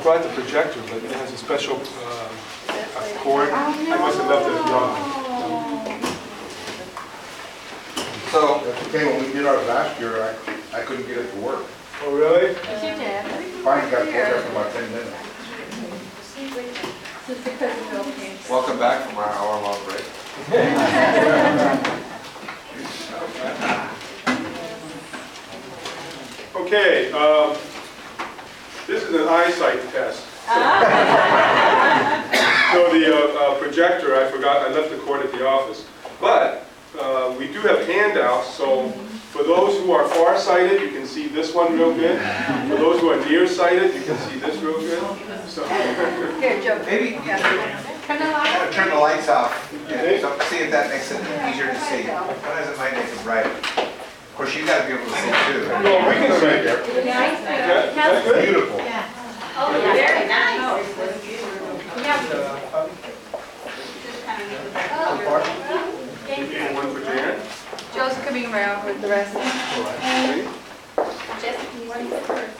brought the projector, but it has a special cord. I must have left it at the office. So, that's okay, when we did ours last year, I couldn't get it to work. Oh, really? Yes, you did. Finally got to work after about 10 minutes. Welcome back from our hour-long break. Okay, this is an eyesight test. So the projector, I forgot, I left the cord at the office. But we do have handouts, so for those who are far-sighted, you can see this one real good. For those who are near-sighted, you can see this real good. So Here, Joe. Maybe Turn the light on. turn the lights off. Yeah, so see if that makes it easier to see. Sometimes it might make it brighter. Of course, you got to be able to see too. no, we can see it there. That's good. Beautiful. Oh, yeah, very nice. And one for Jan. Joe's coming around with the rest. Okay. Jessica, you want to go first?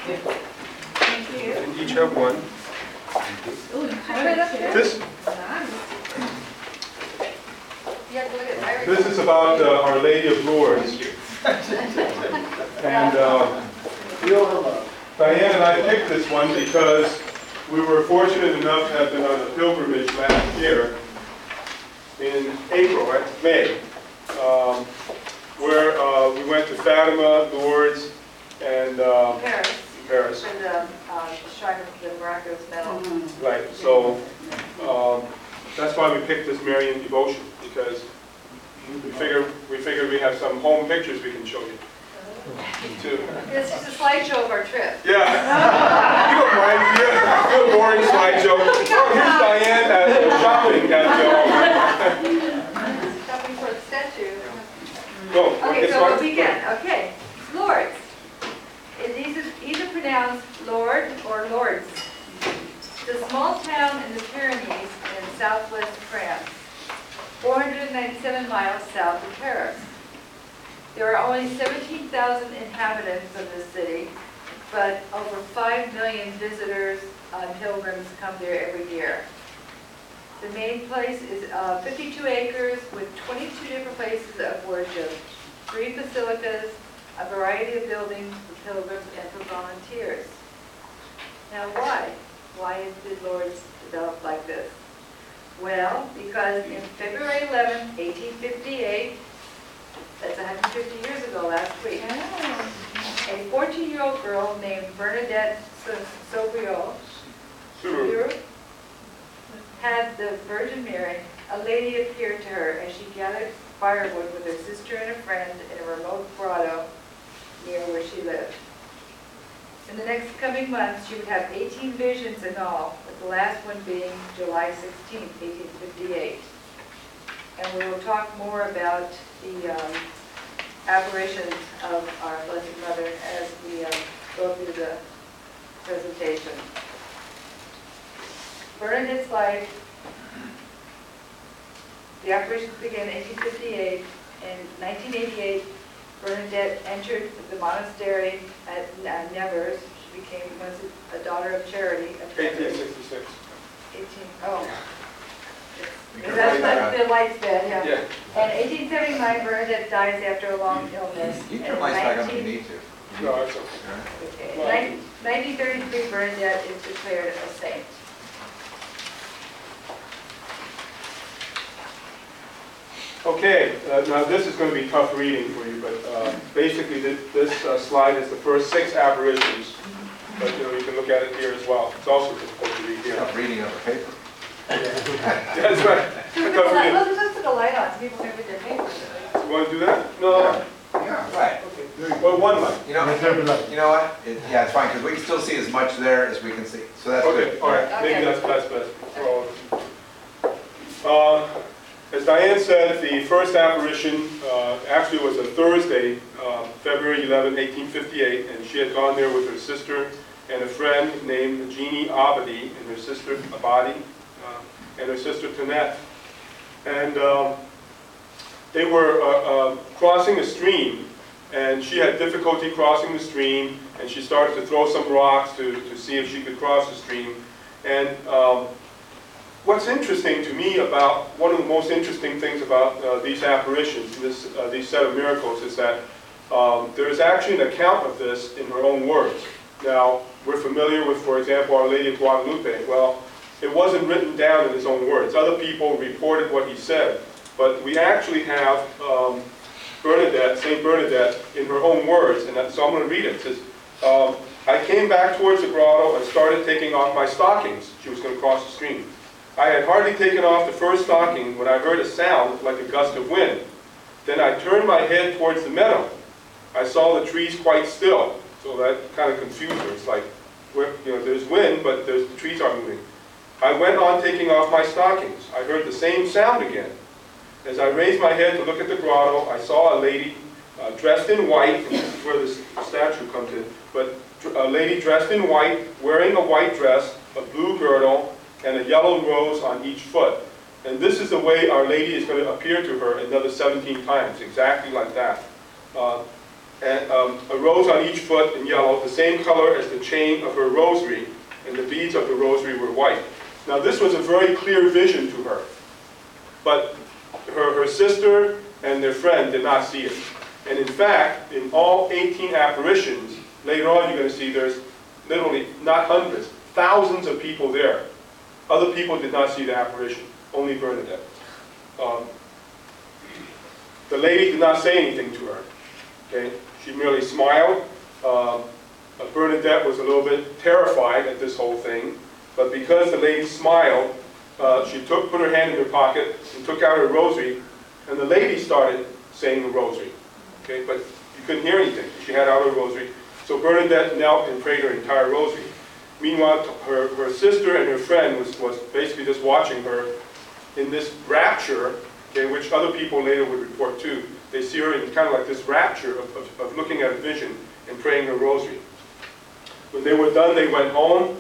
Thank you. And each have one. Right up there. This You have to look at Larry. this is about Our Lady of Lourdes. And Diane and I picked this one because we were fortunate enough to have been on a pilgrimage last year in April, right? May, where we went to Fatima, Lourdes, and Paris. Paris. For the shrine of the miraculous medal. Right, so that's why we picked this Marian devotion, because we figured we have some home pictures we can show you too. It's just a slideshow of our trip. Yeah, you don't mind, you're a boring slideshow. Oh, here's Diane shopping at Shopping for the statue. Go, Okay, it's so fine. we'll begin. Okay, Lourdes. It's either pronounced Lord or Lourdes. It's a small town in the Pyrenees in southwest France, 497 miles south of Paris. There are only 17,000 inhabitants of the city, but over 5 million visitors and pilgrims come there every year. The main place is 52 acres with 22 different places of worship, 3 basilicas, a variety of buildings for pilgrims and for volunteers. Now why? Why is the Lourdes developed like this? Well, because in February 11, 1858, that's 150 years ago last week, a 14-year-old girl named Bernadette Soubirous had the Virgin Mary, a lady, appear to her as she gathered firewood with her sister and a friend in a remote grotto near where she lived. In the next coming months, she would have 18 visions in all, with the last one being July 16, 1858. And we will talk more about the apparitions of our Blessed Mother as we go through the presentation. Bernadette's life, the apparitions began in 1858. In 1988, Bernadette entered the monastery at Nevers. She became a daughter of charity. 1866. That's the light's bed, yeah. Yeah. And 1879, Bernadette dies after a long illness. You can turn lights back on if you need to. No, it's okay. Okay. 1933, Bernadette is declared a saint. Okay, now this is going to be tough reading for you, but basically this slide is the first 6 apparitions, but you can look at it here as well. It's also difficult to read here. Tough reading of a paper. That's right. Tough reading. Let's put the light on so people can read their papers. You want to do that? No. Yeah, right. Okay. Well, one light. You know what? Yeah, it's fine, because we can still see as much there as we can see. So that's Okay, good. all right. Okay. Maybe that's best for all of us. As Diane said, the first apparition actually was a Thursday, February 11, 1858, and she had gone there with her sister and a friend named Jeannie Abadi, and her sister Abadi, and her sister Tonette. And they were crossing a stream and she had difficulty crossing the stream, and she started to throw some rocks to see if she could cross the stream. And what's interesting to me about, one of the most interesting things about these apparitions, these set of miracles, is that there is actually an account of this in her own words. Now, we're familiar with, for example, Our Lady of Guadalupe. Well, it wasn't written down in his own words. Other people reported what he said, but we actually have Bernadette, St. Bernadette, in her own words, and so I'm going to read it. It says, I came back towards the grotto and started taking off my stockings. She was going to cross the stream. I had hardly taken off the first stocking when I heard a sound like a gust of wind. Then I turned my head towards the meadow. I saw the trees quite still, so that kind of confused her. It's like, there's wind, but the trees aren't moving. I went on taking off my stockings. I heard the same sound again. As I raised my head to look at the grotto, I saw a lady dressed in white, and this is where this statue comes in, but a lady dressed in white, wearing a white dress, a blue girdle, and a yellow rose on each foot. And this is the way Our Lady is going to appear to her another 17 times, exactly like that. And a rose on each foot in yellow, the same color as the chain of her rosary, and the beads of the rosary were white. Now this was a very clear vision to her, but her sister and their friend did not see it. And in fact, in all 18 apparitions, later on you're going to see there's literally not hundreds, thousands of people there. Other people did not see the apparition, only Bernadette. The lady did not say anything to her. Okay? She merely smiled. Bernadette was a little bit terrified at this whole thing, but because the lady smiled, she put her hand in her pocket and took out her rosary, and the lady started saying the rosary. Okay? But you couldn't hear anything. She had out her rosary. So Bernadette knelt and prayed her entire rosary. Meanwhile, her sister and her friend was basically just watching her in this rapture, okay, which other people later would report too. They see her in kind of like this rapture of looking at a vision and praying her rosary. When they were done, they went home.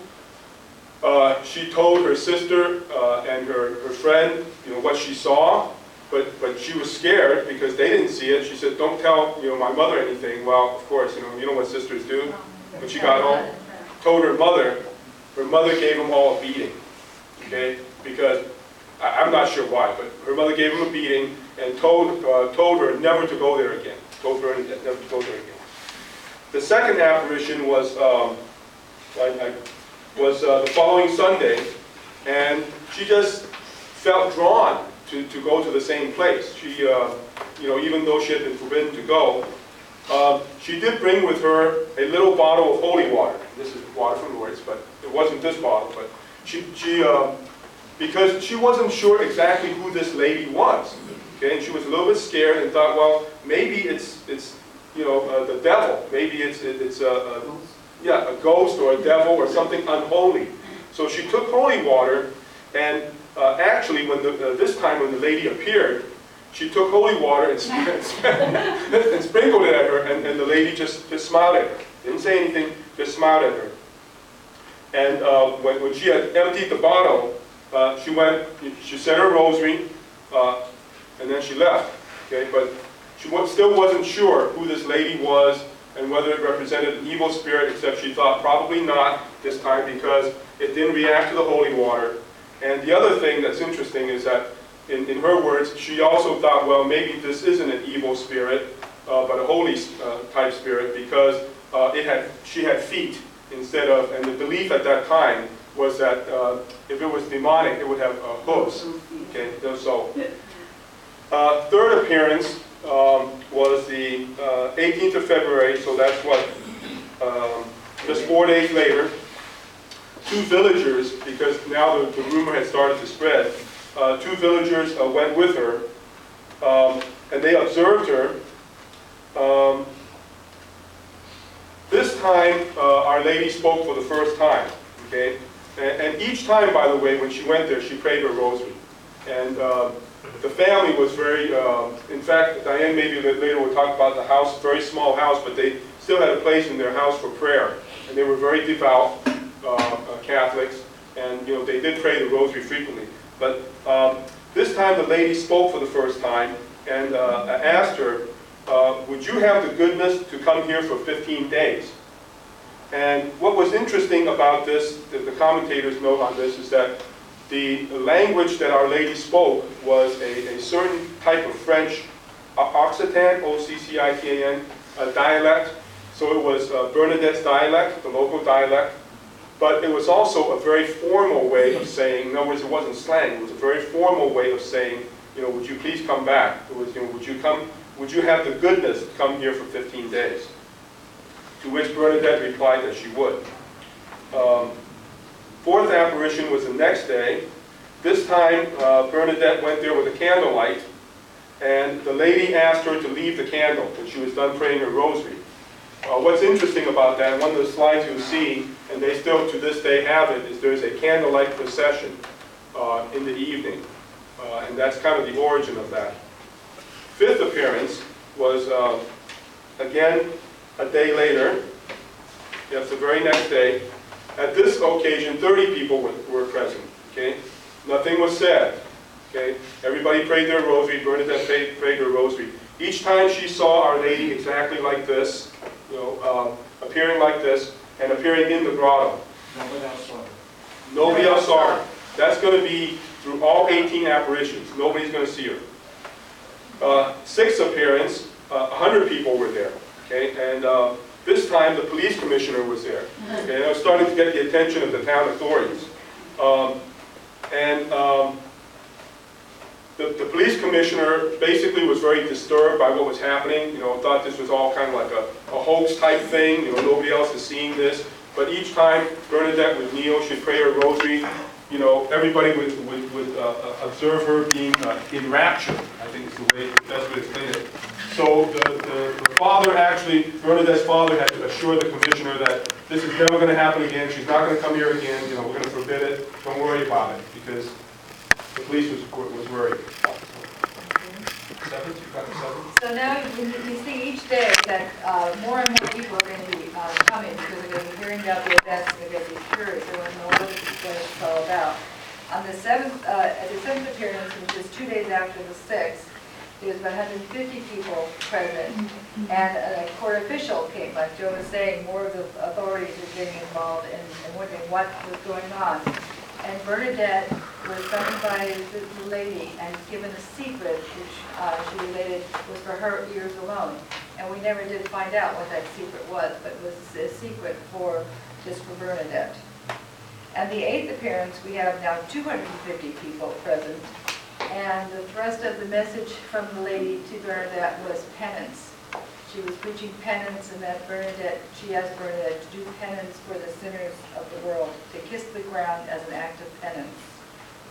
She told her sister and her friend, what she saw, but she was scared because they didn't see it. She said, "Don't tell, my mother anything." Well, of course, you know what sisters do. When she got home, told her mother gave them all a beating, okay? Because I'm not sure why, but her mother gave them a beating and told her never to go there again. Told her never to go there again. The second apparition was the following Sunday, and she just felt drawn to go to the same place. She, even though she had been forbidden to go, she did bring with her a little bottle of holy water. This is water from Lourdes, but it wasn't this bottle. But because she wasn't sure exactly who this lady was, okay, and she was a little bit scared and thought, well, maybe it's the devil. Maybe it's a ghost or a devil or something unholy. So she took holy water, and actually, this time when the lady appeared, she took holy water and sprinkled it at her, and the lady just smiled at her. Didn't say anything, just smiled at her. And when she had emptied the bottle, she said her rosary, and then she left. Okay, but she still wasn't sure who this lady was and whether it represented an evil spirit, except she thought probably not this time because it didn't react to the holy water. And the other thing that's interesting is that in her words, she also thought, well, maybe this isn't an evil spirit, but a holy type spirit, because she had feet instead of, and the belief at that time was that if it was demonic, it would have hooves. Okay, so third appearance was the 18th of February, so that's what, just 4 days later. Two villagers, because now the rumor had started to spread, two villagers went with her, and they observed her. This time, Our Lady spoke for the first time, okay? And each time, by the way, when she went there, she prayed her rosary. And the family was very, in fact, Diane maybe later will talk about the house, very small house, but they still had a place in their house for prayer. And they were very devout Catholics, and they did pray the rosary frequently. But this time the lady spoke for the first time and asked her, would you have the goodness to come here for 15 days? And what was interesting about this, that the commentators note on this, is that the language that Our Lady spoke was a certain type of French Occitan, O-C-C-I-T-A-N, dialect. So it was Bernadette's dialect, the local dialect, but it was also a very formal way of saying, in other words, it wasn't slang, it was a very formal way of saying, would you please come back? It was, would you have the goodness to come here for 15 days? To which Bernadette replied that she would. Fourth apparition was the next day. This time, Bernadette went there with a candlelight, and the lady asked her to leave the candle when she was done praying her rosary. What's interesting about that, one of the slides you'll see, and they still to this day have it, is there's a candlelight procession in the evening. And that's kind of the origin of that. Fifth appearance was, again, a day later. Yes, the very next day. At this occasion, 30 people were present. Okay, nothing was said. Okay, everybody prayed their rosary. Bernadette prayed her rosary. Each time she saw Our Lady exactly like this, appearing like this, and appearing in the grotto. Nobody else saw her. That's going to be through all 18 apparitions. Nobody's going to see her. Sixth appearance, 100 people were there. Okay, and this time the police commissioner was there. Okay, I was starting to get the attention of the town authorities. The police commissioner basically was very disturbed by what was happening. Thought this was all kind of like a hoax type thing. Nobody else is seeing this. But each time Bernadette would kneel, she'd pray her rosary. Everybody would observe her being in rapture, I think is the way, best way to explain it. So the father Bernadette's father had to assure the commissioner that this is never going to happen again. She's not going to come here again. We're going to forbid it. Don't worry about it, because the police was worried. Seventh? You got the seventh? So now you see each day that more and more people are going to be coming because they're going to be hearing about the events and they're going to be curious. They want to know what it's all about. On the seventh appearance, which is 2 days after the sixth, there was 150 people present, and a court official came, like Joe was saying, more of the authorities were getting involved and wondering what was going on. And Bernadette was summoned by the lady and given a secret, which she related was for her ears alone. And we never did find out what that secret was, but it was a secret just for Bernadette. And the eighth appearance, we have now 250 people present. And the thrust of the message from the lady to Bernadette was penance. She was preaching penance, and that she asked Bernadette to do penance for the sinners of the world, to kiss the ground as an act of penance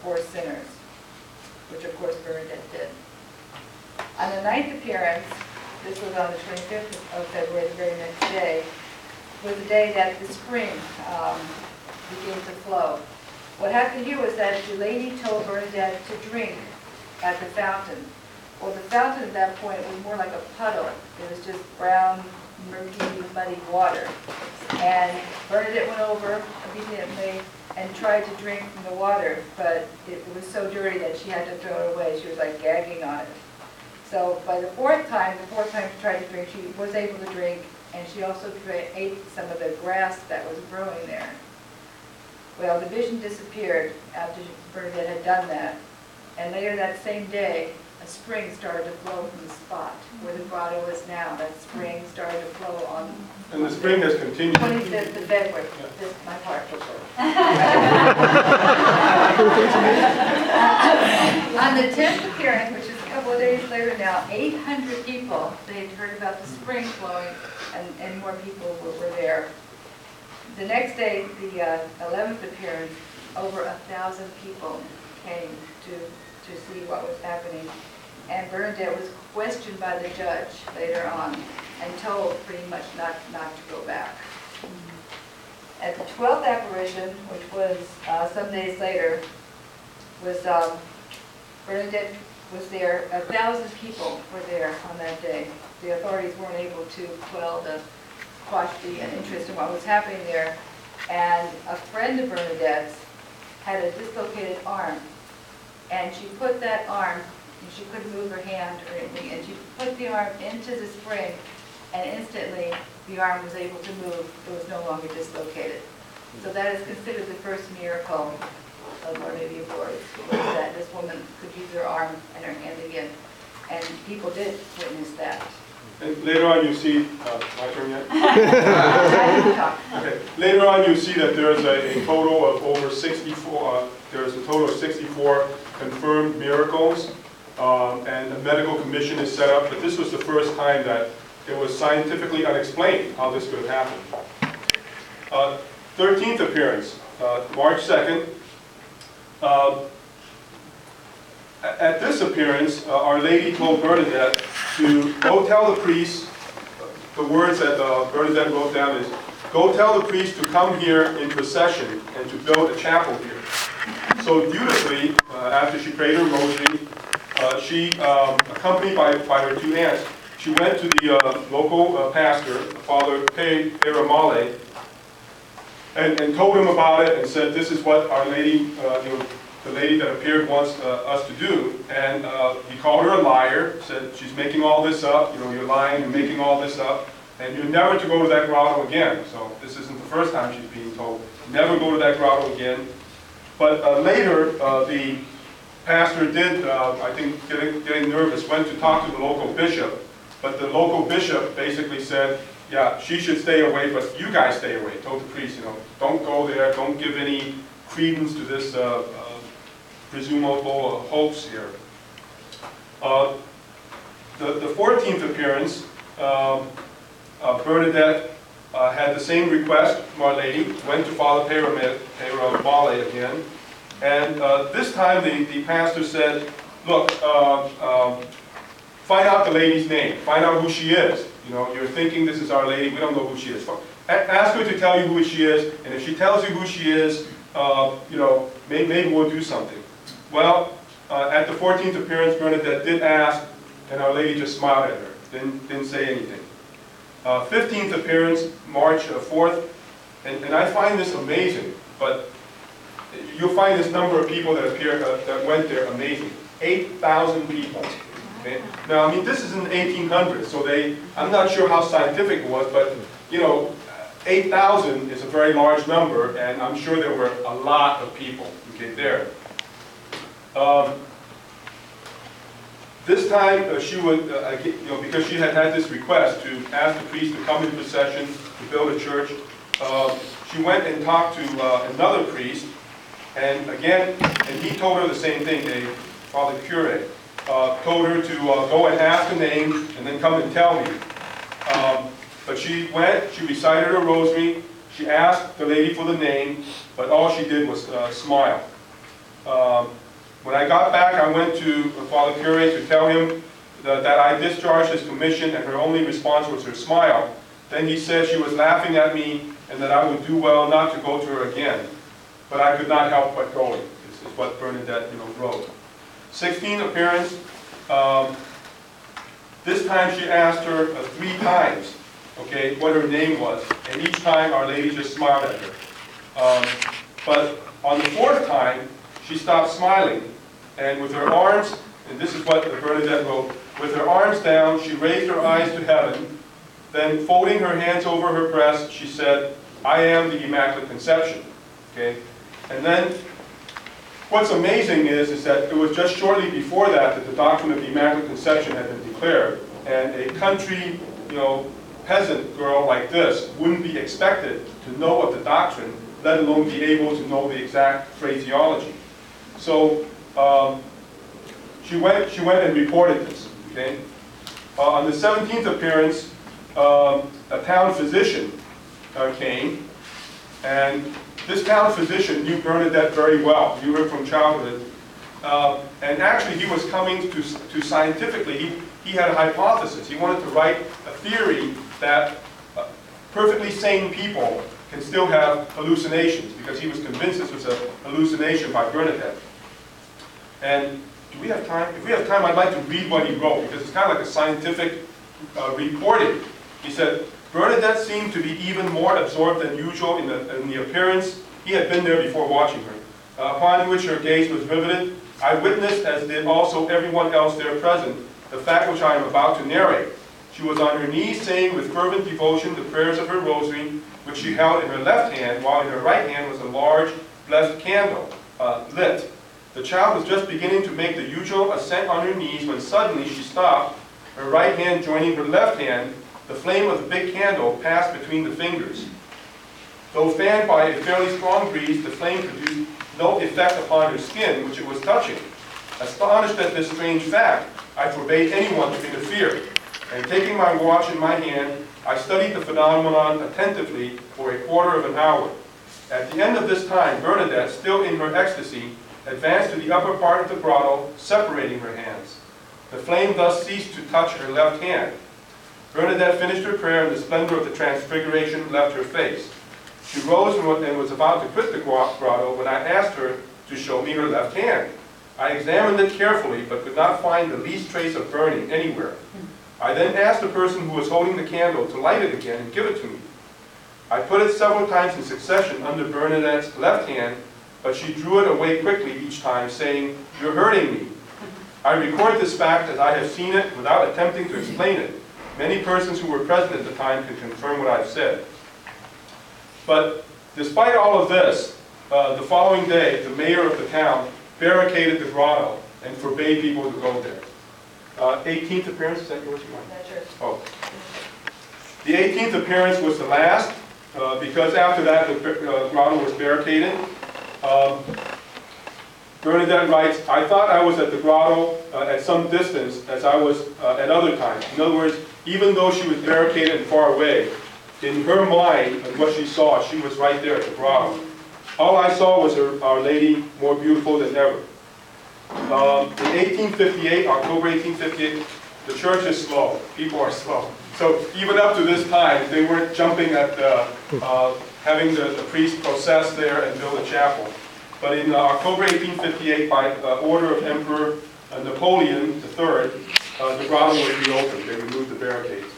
for sinners, which of course Bernadette did. On the ninth appearance, this was on the 25th of February, the very next day, was the day that the spring began to flow. What happened here was that the lady told Bernadette to drink at the fountain. Well, the fountain at that point was more like a puddle. It was just brown, murky, muddy water. And Bernadette went over obediently and tried to drink from the water, but it was so dirty that she had to throw it away. She was like gagging on it. So by the fourth time she tried to drink, she was able to drink, and she also ate some of the grass that was growing there. Well, the vision disappeared after Bernadette had done that. And later that same day, a spring started to flow from the spot where the grotto is now. That spring started to flow on. And the spring has continued. 25th of February. Yeah. This is my part. On the 10th appearance, which is a couple of days later now, 800 people, they had heard about the spring flowing, and more people were there. The next day, the 11th appearance, over 1,000 people came to see what was happening. And Bernadette was questioned by the judge later on and told pretty much not to go back. At the 12th apparition, which was some days later, was Bernadette was there. 1,000 people were there on that day. The authorities weren't able to quash the interest in what was happening there. And a friend of Bernadette's had a dislocated arm, and she put that arm and she couldn't move her hand or anything, and she put the arm into the spring, and instantly the arm was able to move. It was no longer dislocated. So that is considered the first miracle of Our Lady of Lourdes, was that this woman could use her arm and her hand again. And people did witness that. And later on, you see, my turn yet? I didn't talk. Okay. Later on, you see that there's a total of over 64, there's a total of 64 confirmed miracles, and a medical commission is set up, but this was the first time that it was scientifically unexplained how this could have happened. 13th appearance, March 2nd. At this appearance, Our Lady told Bernadette to go tell the priest, the words that Bernadette wrote down is, go tell the priest to come here in procession and to build a chapel here. So dutifully, after she prayed her rosary, she, accompanied by her two aunts, she went to the local pastor, Father Peramale, and told him about it and said, this is what Our Lady, the lady that appeared wants us to do. And he called her a liar, said, she's making all this up, you're lying and making all this up, and you're never to go to that grotto again. So this isn't the first time she's being told, never go to that grotto again. But later, the pastor did, I think, getting nervous, went to talk to the local bishop. But the local bishop basically said, yeah, she should stay away, but you guys stay away. Told the priest, don't go there, don't give any credence to this presumable hoax here. The 14th appearance, Bernadette had the same request from Our Lady, went to Father Peramale again, and this time the pastor said, look, find out the lady's name, find out who she is. You're thinking this is Our Lady, we don't know who she is. Ask her to tell you who she is, and if she tells you who she is, maybe we'll do something. Well, at the 14th appearance, Bernadette did ask, and Our Lady just smiled at her, didn't say anything. 15th appearance, March 4th, and I find this amazing, but you'll find this number of people that that went there amazing. 8,000 people. Okay? Now, this is in the 1800s, so I'm not sure how scientific it was, but 8,000 is a very large number, and I'm sure there were a lot of people there. This time, she would, because she had this request to ask the priest to come in procession to build a church, she went and talked to another priest, and again, and he told her the same thing, Father Cure, told her to go and ask a name and then come and tell me. But she went, she recited her rosary, she asked the lady for the name, but all she did was smile. When I got back, I went to Father Cure to tell him that I discharged his commission, and her only response was her smile. Then he said she was laughing at me and that I would do well not to go to her again. But I could not help but going. This is what Bernadette wrote. 16th appearance. This time she asked her 3 times, what her name was, and each time Our Lady just smiled at her. But on the 4th time, she stopped smiling, and with her arms, and this is what Bernadette wrote, with her arms down, she raised her eyes to heaven, then folding her hands over her breast, she said, I am the Immaculate Conception. Okay? And then, what's amazing is that it was just shortly before that the doctrine of the Immaculate Conception had been declared, and a country, peasant girl like this wouldn't be expected to know of the doctrine, let alone be able to know the exact phraseology. So she went and reported this. Okay. On the 17th appearance, a town physician came, and this town physician knew Bernadette very well, knew her from childhood, and actually he was coming to scientifically, he had a hypothesis. He wanted to write a theory that perfectly sane people can still have hallucinations, because he was convinced this was a hallucination by Bernadette. And do we have time? If we have time, I'd like to read what he wrote, because it's kind of like a scientific reporting. He said, Bernadette seemed to be even more absorbed than usual in the appearance. He had been there before watching her, upon which her gaze was riveted. I witnessed, as did also everyone else there present, the fact which I am about to narrate. She was on her knees saying with fervent devotion the prayers of her rosary, which she held in her left hand, while in her right hand was a large blessed candle, lit. The child was just beginning to make the usual ascent on her knees when suddenly she stopped, her right hand joining her left hand. The flame of the big candle passed between the fingers. Though fanned by a fairly strong breeze, the flame produced no effect upon her skin, which it was touching. Astonished at this strange fact, I forbade anyone to interfere, and taking my watch in my hand, I studied the phenomenon attentively for a quarter of an hour. At the end of this time, Bernadette, still in her ecstasy, advanced to the upper part of the grotto, separating her hands. The flame thus ceased to touch her left hand. Bernadette finished her prayer, and the splendor of the transfiguration left her face. She rose and was about to quit the grotto when I asked her to show me her left hand. I examined it carefully, but could not find the least trace of burning anywhere. I then asked the person who was holding the candle to light it again and give it to me. I put it several times in succession under Bernadette's left hand, but she drew it away quickly each time, saying, "You're hurting me." I record this fact as I have seen it without attempting to explain it. Many persons who were present at the time can confirm what I've said. But despite all of this, the following day, the mayor of the town barricaded the grotto and forbade people to go there. 18th appearance, is that yours? That's yours. Oh. The 18th appearance was the last, because after that the grotto was barricaded. Bernadette writes, "I thought I was at the grotto at some distance as I was at other times." In other words, even though she was barricaded and far away, in her mind and what she saw, she was right there at the grotto. All I saw was Our Lady more beautiful than ever. In 1858, October 1858, the church is slow. People are slow. So even up to this time, they weren't jumping at having the priest process there and build a chapel. But in October 1858, by order of Emperor Napoleon III, the grotto was reopened. They removed the barricades.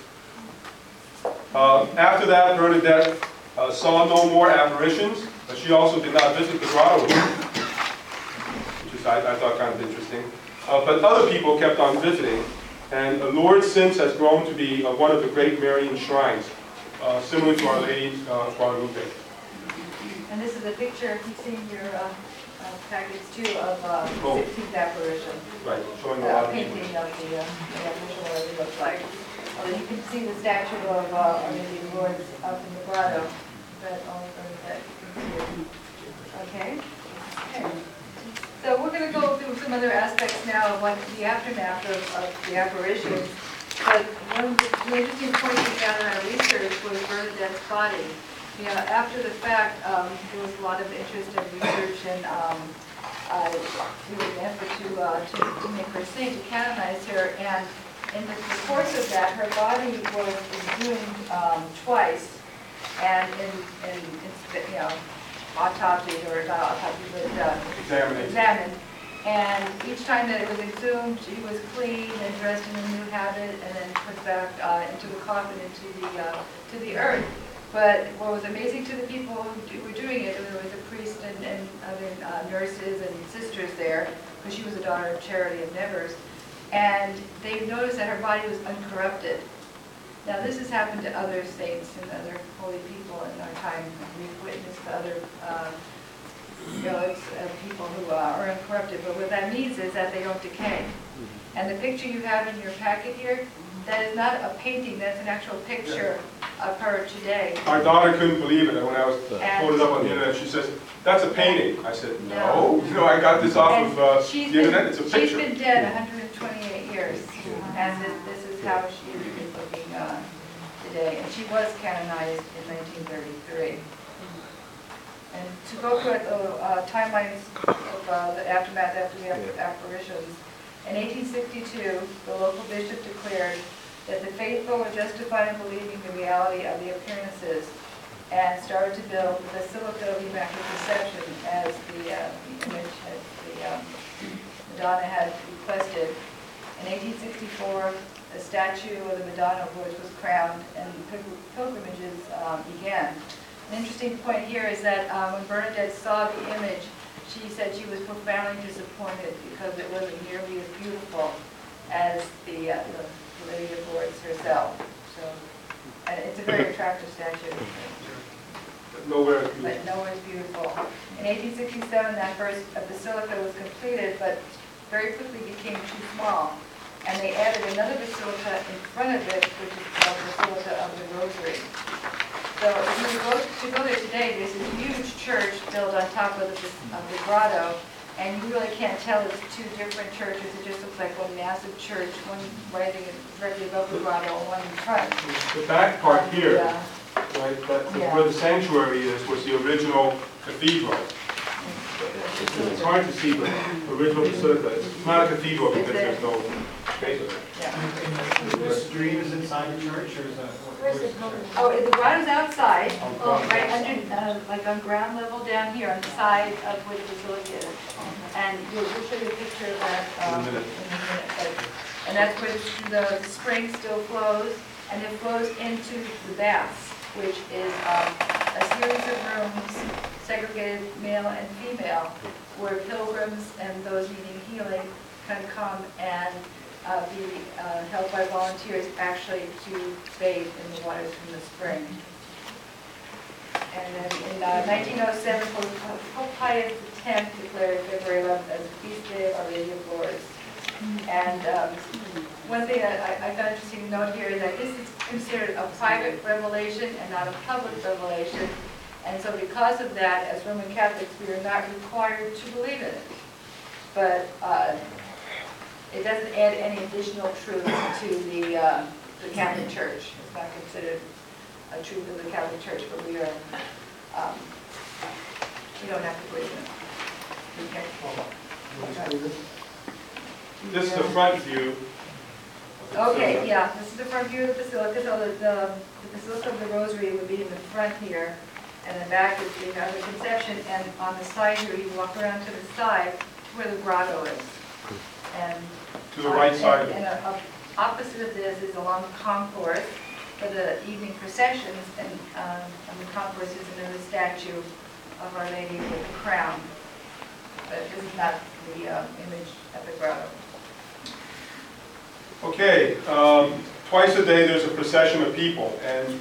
After that, Bernadette saw no more apparitions, but she also did not visit the grotto again, which is, I thought, kind of interesting. But other people kept on visiting, and Lourdes since has grown to be one of the great Marian shrines, similar to Our Lady Guadalupe. And this is a picture, you've seen your package too, of 16th apparition. Right, showing a lot of painting people. of the apparition, what it looks like. And you can see the statue of Our Lady Lourdes up in the grotto. That only that you can see it. Okay? Okay. So we're going to go through some other aspects now of what the aftermath of the apparitions. But one of the interesting points we found in our research was Bernadette's body. You know, after the fact, there was a lot of interest in research and an effort to make her saint, to canonize her. And in the course of that, her body was exhumed twice, and in you know, autopsies, or not autopsies, but examined. And each time that it was exhumed, she was clean and dressed in a new habit, and then put back into the coffin, to the earth. But what was amazing to the people who were doing it, there was a priest and other nurses and sisters there, because she was a daughter of Charity of Nevers, and they noticed that her body was uncorrupted. Now this has happened to other saints and other holy people in our time. We've witnessed other people who are uncorrupted, but what that means is that they don't decay. And the picture you have in your packet here, that is not a painting, that's an actual picture of her today. Our daughter couldn't believe it, and when I was pulled it up on the internet, she says, "That's a painting." I said, "No, you know, I got this off of the internet, it's a picture." She's been dead 128 years, and this is how she is looking today. And she was canonized in 1933. And to go through the timelines of the aftermath after the apparitions, in 1862, the local bishop declared that the faithful were justified in believing the reality of the appearances, and started to build the Basilica of the Immaculate Conception as the image, as the Madonna had requested. In 1864, a statue of the Madonna of Lourdes was crowned, and pilgrimages began. An interesting point here is that when Bernadette saw the image, she said she was profoundly disappointed because it wasn't nearly as beautiful as the Lady of Lourdes herself. So, and it's a very attractive statue. Nowhere. But nowhere is beautiful. In 1867, that first basilica was completed, but very quickly became too small. And they added another basilica in front of it, which is called Basilica of the Rosary. So if you go there today, there's a huge church built on top of the grotto, and you really can't tell it's two different churches. It just looks like one massive church, one rising directly above the grotto and one in front. The back part here, Yeah. right, that's Yeah. where the sanctuary is, was the original cathedral. It's hard to see, but the original basilica, it's not a cathedral because there's no space in it. Yeah. The street is inside the church, or is that? Where's the the grotto's outside, right under, like on ground level down here on the side of where the basilica is. And we'll show you a picture of that In a minute. And that's where the spring still flows, and it flows into the baths, which is a series of rooms, segregated male and female, where pilgrims and those needing healing can come and be helped by volunteers actually to bathe in the waters from the spring. And then in 1907, Pope Pius X declared February 11th as the feast day of Our Lady of Lourdes. And one thing that I found interesting to note here is that this is considered a private revelation and not a public revelation. And so because of that, as Roman Catholics, we are not required to believe in it. But it doesn't add any additional truth to the Catholic Church. It's not considered a truth of the Catholic Church, but we are, we don't have to believe in it. Okay. This is the front view. Okay, yeah, this is the front view of the basilica. So the Basilica of the Rosary would be in the front here, and the back is the other conception. And on the side here, you walk around to the side where the grotto is. And To the right side. And opposite of this is along the concourse for the evening processions, and on the concourse is another statue of Our Lady with the crown. But this is not the image at the grotto. Okay, twice a day there's a procession of people, and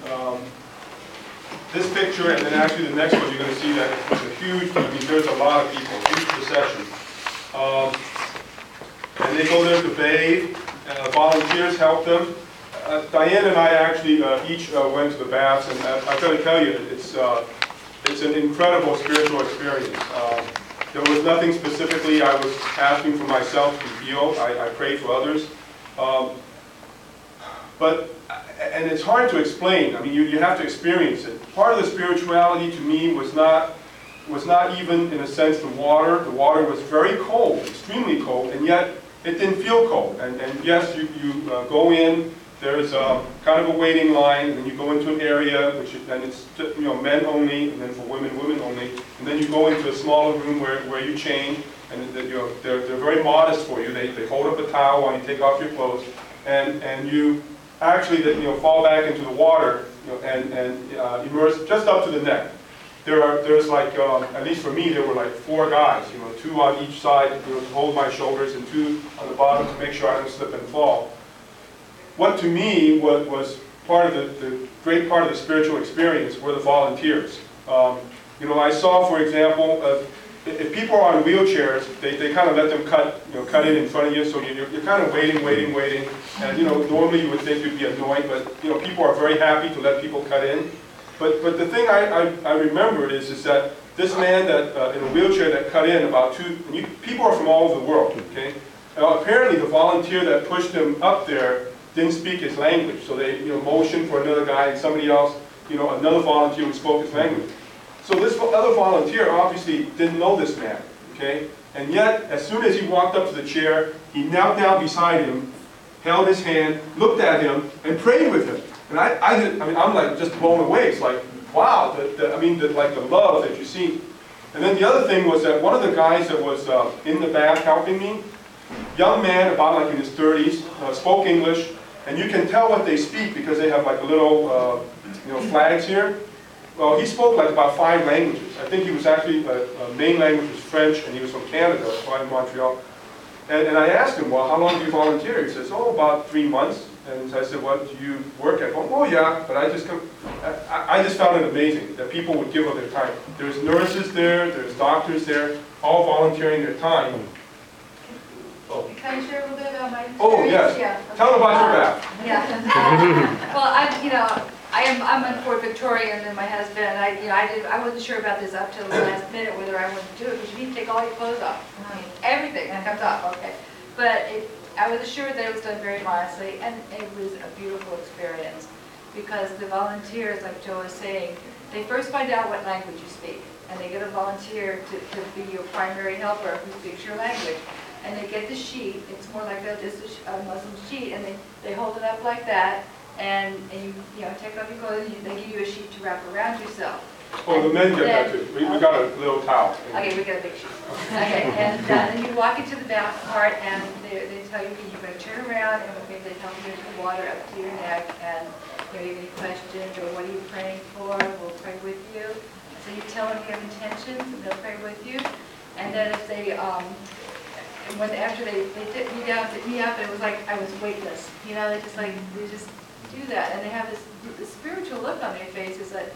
this picture and then actually the next one, you're going to see that it's a huge, I mean, there's a lot of people, huge procession. And they go there to bathe, volunteers help them. Diane and I actually each went to the baths, and I've got to tell you, it's an incredible spiritual experience. There was nothing specifically I was asking for myself to feel. I prayed for others. And it's hard to explain. I mean, you have to experience it. Part of the spirituality to me was not even, in a sense, the water. The water was very cold, extremely cold, and yet it didn't feel cold. And yes, you go in, there's kind of a waiting line, and then you go into an area, and it's men only, and then for women, women only. And then you go into a smaller room where you change, and they're very modest for you. They hold up a towel while you take off your clothes, and you actually fall back into the water and immerse just up to the neck. There's like, at least for me, there were like 4 guys, 2 on each side to hold my shoulders and 2 on the bottom to make sure I don't slip and fall. What to me was part of the great part of the spiritual experience were the volunteers. I saw, for example, if people are on wheelchairs, they kind of let them cut in front of you, so you're kind of waiting, and normally you would think you'd be annoyed, but people are very happy to let people cut in. But the thing I remember is that this man that in a wheelchair that cut in people are from all over the world, okay? Apparently the volunteer that pushed him up there didn't speak his language, so they motioned for another guy, and somebody else, another volunteer who spoke his language. So this other volunteer obviously didn't know this man, okay? And yet, as soon as he walked up to the chair, he knelt down beside him, held his hand, looked at him, and prayed with him. And I'm like just blown away. It's like, wow, like the love that you see. And then the other thing was that one of the guys that was in the bath helping me, young man, about like in his 30s, spoke English, and you can tell what they speak because they have like a little, flags here. well, he spoke like about 5 languages. I think he was actually, main language was French, and he was from Canada, right in Montreal. And I asked him, well, how long do you volunteer? He says, oh, about 3 months. And I said, well, do you work at home? Oh, yeah, but I just found it amazing that people would give up their time. There's nurses there, there's doctors there, all volunteering their time. Oh, Can I share a little bit about my experience? oh yes. Yeah. Tell them about your bath. Yeah. Well, I'm on Fort Victoria, and then my husband, I wasn't sure about this up till the last minute whether I wanted to do it, because you need to take all your clothes off. I mean, everything that comes off, okay. But I was assured that it was done very modestly, and it was a beautiful experience, because the volunteers, like Joe was saying, they first find out what language you speak, and they get a volunteer to be your primary helper who speaks your language. And they get the sheet, it's more like just a Muslim sheet, and they hold it up like that, and you take off your clothes, and they give you a sheet to wrap around yourself. Oh, the men get that too. We got a little towel. Okay, we got a big sheet. Okay, and then you walk into the bath part, and they tell you you're going to turn around, and maybe they tell you to water up to your neck, and you have any questions, or what are you praying for, we'll pray with you. So you tell them you have intentions, and they'll pray with you. And then if they, after they tipped me down, tipped me up, it was like I was weightless. They just do that, and they have this spiritual look on their faces that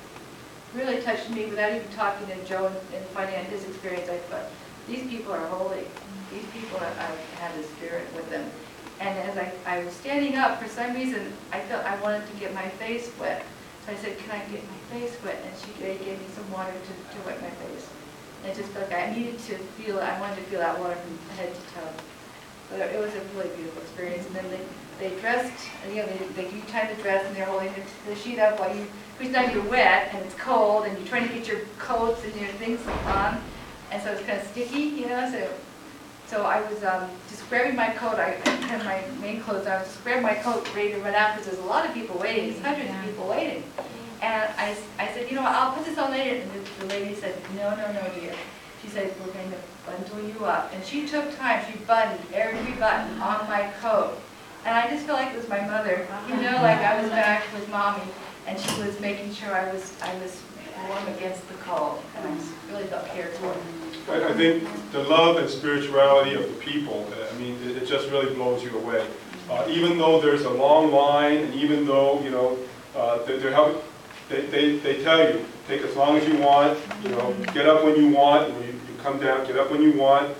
really touched me without even talking to Joe and finding out his experience. I thought, these people are holy. These people have the Spirit with them. And as I was standing up, for some reason, I felt I wanted to get my face wet. So I said, can I get my face wet? And they gave me some water to wet my face. And it just felt like I needed to feel it. I wanted to feel that water from head to toe. But it was a really beautiful experience. And then they dressed, and they give you time to dress, and they're holding the sheet up while each time you're wet, and it's cold, and you're trying to get your coats and your things on. And so it's kind of sticky, So I was just grabbing my coat. I had my main clothes on. I was just grabbing my coat, ready to run out, because there's a lot of people waiting. There's hundreds of people waiting. And I said, I'll put this on later. And the lady said, no, dear. She said, we're going to bundle you up. And she took time. She buttoned every button on my coat. And I just felt like it was my mother. Like I was back with Mommy, and she was making sure I was warm against the cold. And I just really felt cared for. I think the love and spirituality of the people, it just really blows you away. Even though there's a long line, and even though, they're helping, they tell you, take as long as you want, get up when you want, you come down, get up when you want,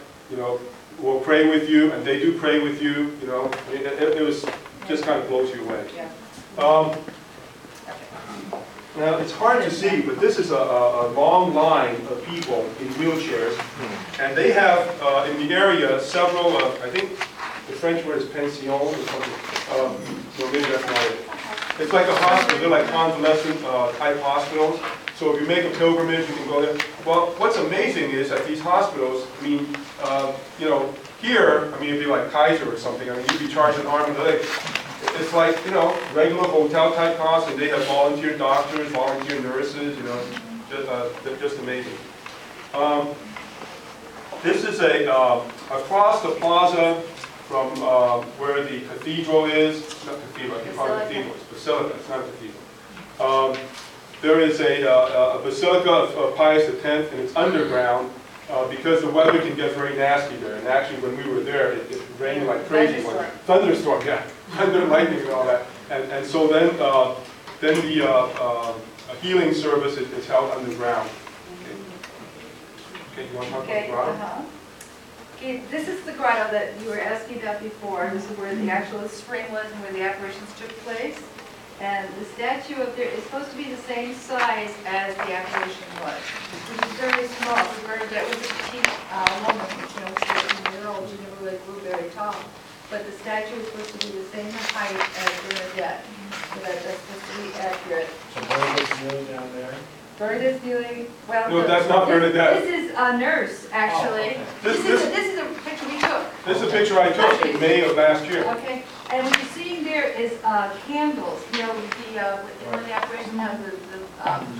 we'll pray with you, and they do pray with you, it was just kind of blows you away. Yeah. Now, it's hard to see, but this is a long line of people in wheelchairs, and they have in the area several, I think the French word is pension or something, no, maybe that's not it. It's like a hospital, they're like convalescent type hospitals, so if you make a pilgrimage, you can go there. Well, what's amazing is at these hospitals, here, it'd be like Kaiser or something, you'd be charged an arm and a leg. It's like, regular hotel type costs, and they have volunteer doctors, volunteer nurses, just amazing. This is across the plaza from where the cathedral is. It's not cathedral, I keep calling it cathedral. It's basilica, it's not a cathedral. There is a basilica of Pius X, and it's underground because the weather can get very nasty there. And actually, when we were there, it rained like crazy. Thunderstorm, yeah. Thunder, lightning, and all that. And so then the healing service is held underground. Okay, you want to talk about the grotto? Okay, this is the grotto that you were asking about before. This is where the actual spring was and where the apparitions took place. And the statue up there is supposed to be the same size as the apparition was, which is very small. That was a petite woman, 13-year-old. She never really grew very tall. But the statue is supposed to be the same height as Bernadette. So that's supposed to be accurate. So Bernadette's kneeling down there? Bernadette's kneeling, well... No, that's not Bernadette. This is a nurse, actually. Oh, okay. This is a picture we took. This is a picture I took in May of last year. Okay, and what you're seeing there is candles. When the apparition has the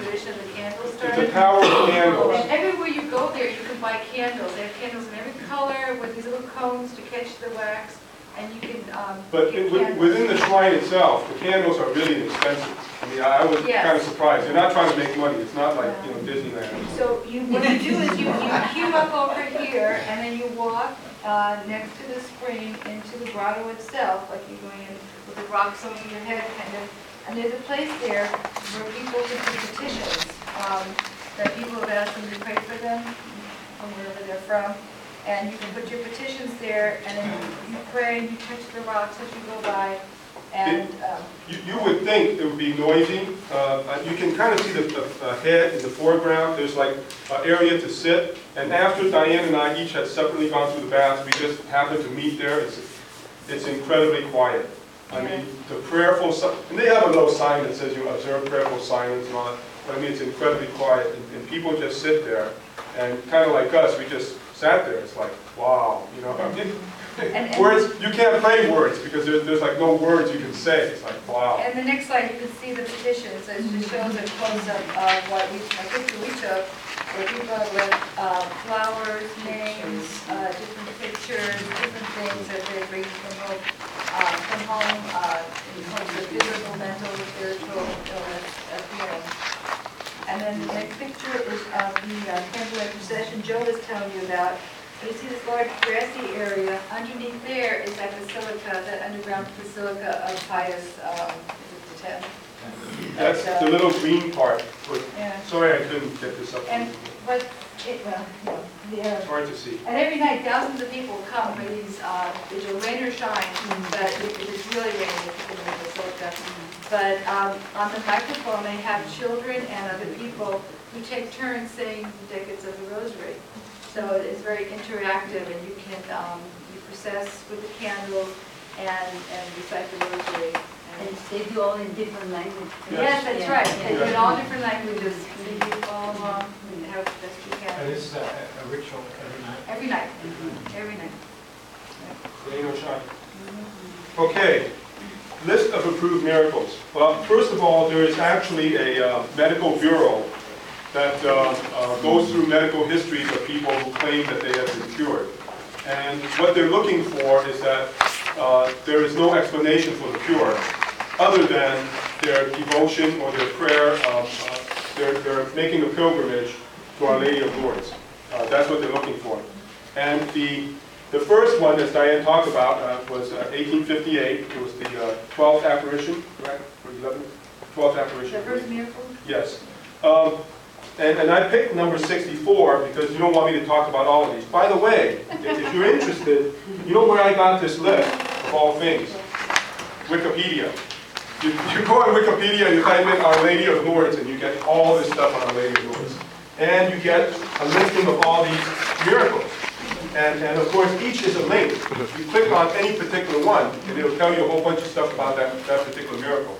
tradition of the candles It's a started. tower of candles. And everywhere you go there, you can buy candles. They have candles in every color with these little cones to catch the wax. and you can, But get within candles. the shrine itself, the candles are really inexpensive. I mean, I was Yes. kind of surprised. They're not trying to make money. It's not like, you know, Disneyland. So you, what you do is you queue up over here, and then you walk next to the spring into the grotto itself, like you're going in with the rocks over your head, kind of. And there's a place there where people can do petitions, that people have asked them to pray for them, from wherever they're from. And you can put your petitions there, and then you pray, and you touch the rocks as you go by. And, You would think it would be noisy. You can kind of see the head in the foreground. There's like an area to sit. And after Diane and I each had separately gone through the baths, we just happened to meet there. It's incredibly quiet. I mean, the prayerful, and they have a little sign that says you observe prayerful silence and all that. But I mean, it's incredibly quiet. And people just sit there. And kind of like us, we just sat there. It's like, wow, you know. I mean, And- words, you can't play words because there's like no words you can say. It's like, wow. And the next slide, you can see the petitions. It just shows a close-up of what a picture we took, where people have left flowers, names, different pictures, different things that they bring from home, in terms of physical, mental, spiritual illness, healing. And then the next picture is of the candlelight procession Joe was telling you about. You see this large grassy area. Underneath there is that basilica, that underground basilica of Pius X. That's the little green part. Yeah. Sorry, I couldn't get this up. And but it, It's hard to see. and every night thousands of people come for these. There's a rain or shine, but if it's really raining, it's in the basilica. But on the microphone, they have children and other people who take turns saying the decades of the Rosary. So it's very interactive, and you can you process with the candles and recite the Rosary. And they do all in different languages. Yes, that's Yeah, right. yeah. They do it in all different languages, so you follow along and have the best you And can. this is a ritual every night. Every night, every night. Rain or shine. Okay, list of approved miracles. Well, first of all, there is actually a medical bureau that goes through medical histories of people who claim that they have been cured. And what they're looking for is that there is no explanation for the cure other than their devotion or their prayer. They're making a pilgrimage to Our Lady of Lourdes. That's what they're looking for. And the first one, as Diane talked about, was 1858. It was the 12th apparition, correct? Or 11th? 12th apparition. The first miracle? Yes. And I picked number 64 because you don't want me to talk about all of these. By the way, if you're interested, you know where I got this list of all things? Wikipedia. You go on Wikipedia, you type in Our Lady of Lourdes, and you get all this stuff on Our Lady of Lourdes. And you get a listing of all these miracles. And of course, each is a link. You click on any particular one, and it'll tell you a whole bunch of stuff about that particular miracle.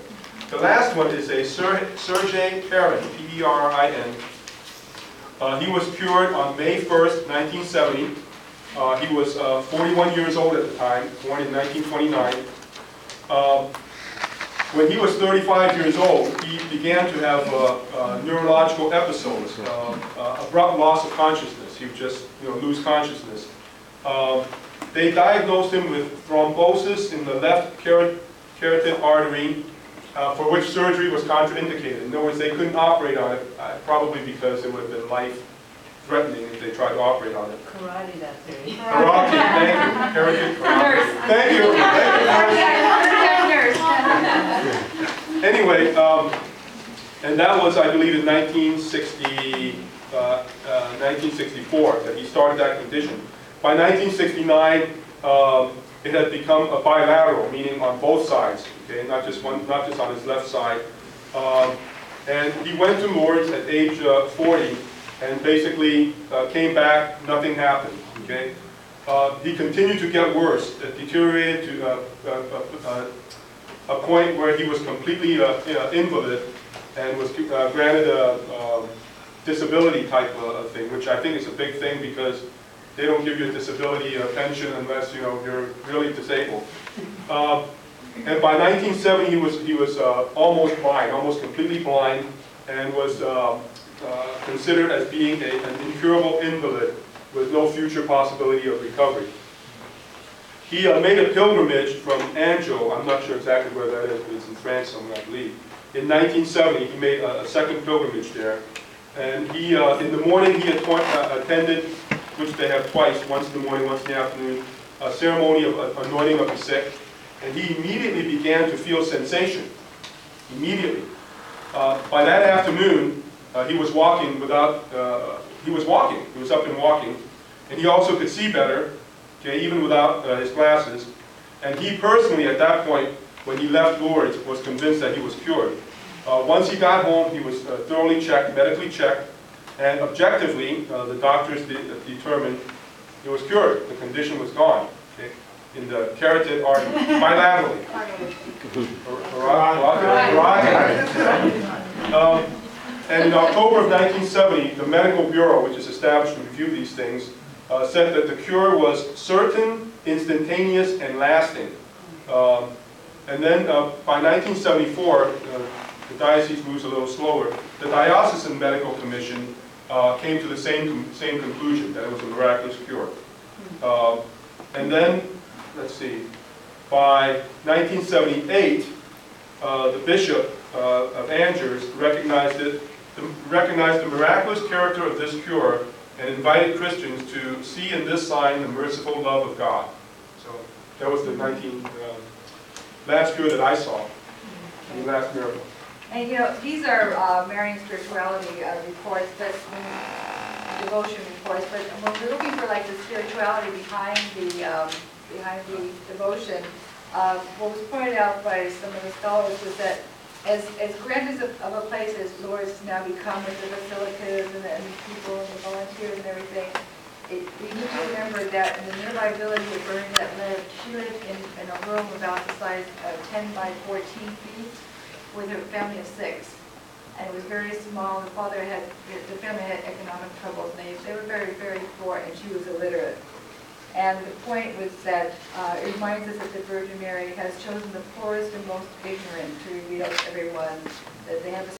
The last one is a Sergei Perrin, P-E-R-R-I-N. He was cured on May 1st, 1970. He was 41 years old at the time, born in 1929. When he was 35 years old, he began to have neurological episodes, abrupt loss of consciousness. He would just lose consciousness. They diagnosed him with thrombosis in the left carotid artery, for which surgery was contraindicated. In other words, they couldn't operate on it, probably because it would have been life-threatening if they tried to operate on it. Karate, that's very. Karate, thank you. Carotid karate. Thank you. Anyway, and that was, I believe, in 1964 that he started that condition. By 1969, it had become a bilateral, meaning on both sides, okay, not just on his left side. And he went to Lourdes at age 40, and basically came back. Nothing happened. Okay, he continued to get worse. It deteriorated to a point where he was completely invalid and was granted a disability type of thing, which I think is a big thing because they don't give you a disability pension unless you're really disabled. And by 1970, he was almost blind, almost completely blind, and was considered as being an incurable invalid with no future possibility of recovery. He made a pilgrimage from Angers, I'm not sure exactly where that is, but it's in France somewhere, I believe. In 1970, he made a second pilgrimage there. And he, in the morning, he attended, which they have twice, once in the morning, once in the afternoon, a ceremony of anointing of the sick. And he immediately began to feel sensation. Immediately. By that afternoon, he was walking without, he was up and walking. And he also could see better, okay, even without his glasses. And he personally, at that point, when he left Lourdes, was convinced that he was cured. Once he got home, he was thoroughly checked, medically checked, and objectively, the doctors determined he was cured. The condition was gone, okay, in the carotid artery, bilaterally. And in October of 1970, the Medical Bureau, which is established to review these things, said that the cure was certain, instantaneous, and lasting. And then by 1974, the diocese moves a little slower. The Diocesan Medical Commission came to the same conclusion, that it was a miraculous cure. And then, let's see, by 1978, the Bishop of Angers recognized the miraculous character of this cure and invited Christians to see in this sign the merciful love of God. So that was the last cure that I saw, the last miracle. And you know, these are Marian spirituality reports, but devotion reports. But when we're looking for like the spirituality behind the devotion, what was pointed out by some of the scholars was that as grand of a place as Lourdes has now become with the basilicas and the people and the volunteers and everything, we need to remember that in the nearby village of Bernadette lived, she lived in a room about the size of 10 by 14 feet with her family of 6. And it was very small. The family had economic troubles. They were very, very poor, and she was illiterate. And the point was that it reminds us that the Virgin Mary has chosen the poorest and most ignorant to reveal to everyone that they have a